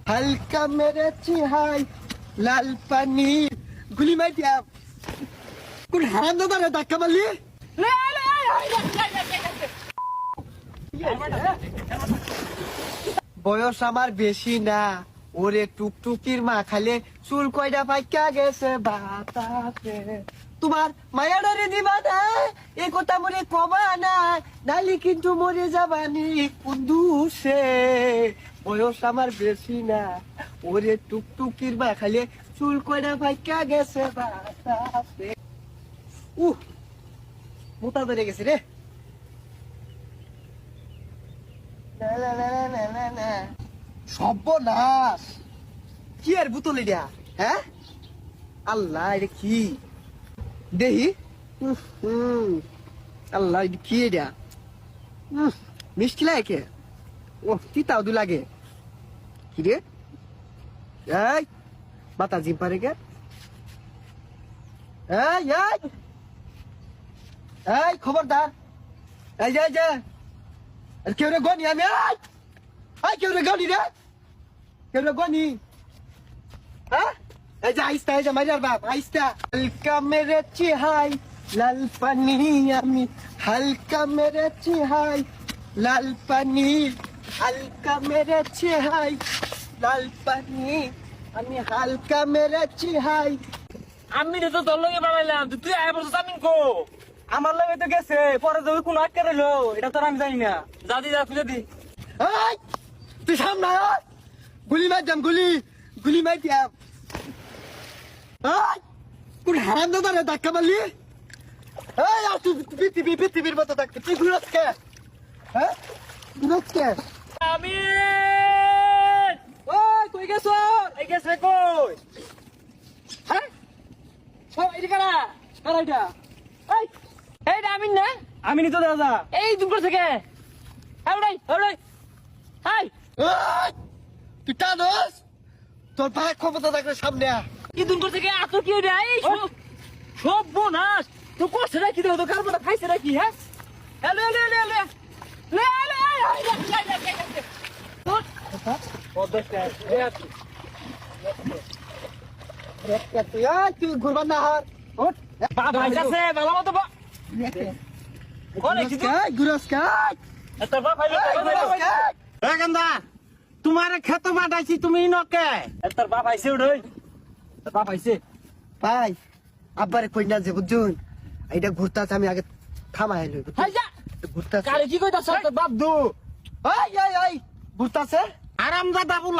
হালকা মেরেছি হাই লাল পানি গুলি মাই দিয়া কোন হারাম দাদা ধাক্কা মারলি বয়স আমার বেশি না ওরে টুকটুকির মা খালে চুল কয়টা পাইকা গেছে বাতাসে তোমার মায়াডারে দিবা না এ কথা মরে কবা না নালি কিন্তু মরে যাবানি কুন্দুসে বয়স আমার বেশি না ওরে টুকটুকির মা খালে চুল কয়টা পাইকা গেছে বাতাসে মোটা ধরে গেছে রে সর্বনাশ কি আর বুতল এটা হ্যাঁ আল্লাহ এটা কি দেহি আল্লাহ এটা কি এটা মিষ্টি লাগে ও তিতাও দু লাগে কি রে এই বাতা জিম পারে কে এই খবরদার এই যে কেউ রে গনি আমি কেউ রে গনি রে কেউ রে গনি হ্যাঁ এই যে আইস্তা এই যে মাজার বাপ আইস্তা হালকা মেরেছি হাই লাল পানি আমি হালকা মেরেছি হাই লাল পানি হালকা মেরেছি হাই লাল পানি আমি হালকা মেরেছি হাই আমি তো তোর লগে বানাইলাম তুই আয় বলছিস আমিন কো আমার লগে তো গেছে পরে যদি কোন আটকে রইলো এটা তো আমি জানি না যা খুঁজে দি এই তুই সামনে আয় গুলি মার যাম গুলি মার যাম এই কোন হারাম দাদা ধাক্কা মারলি এই আর তুই পৃথিবীর মতো থাকতে তুই ঘুরাস কে হ্যাঁ ঘুরাস কে আমি ওই কই গেছো এই গেছে কই হ্যাঁ সব এই কারা এটা এইটা আমিন না আমিনই তো দাদা এই দুপুর থেকে হাই তুই টানোস তোর ভাই ক্ষমতা থাকলে সামনে কি দুপুর থেকে এত কি রে এই সব বোনাস তো করছে নাকি তো কারবারটা খাইছে নাকি হ্যাঁ হ্যালো তুই ঘুরবার না হার ভালো মতো তোমার খেত মাটাইছি তুমি নকে তোর বাপ আইছে ওই তোর বাপ আইছে ভাই আব্বারে কই না যে বুঝুন এইটা ঘুরতাছে আমি আগে থামাই লই ঘুরতাছে কারে কি কইতাছ তোর বাপ দু ঘুরতাছে আরাম দাদা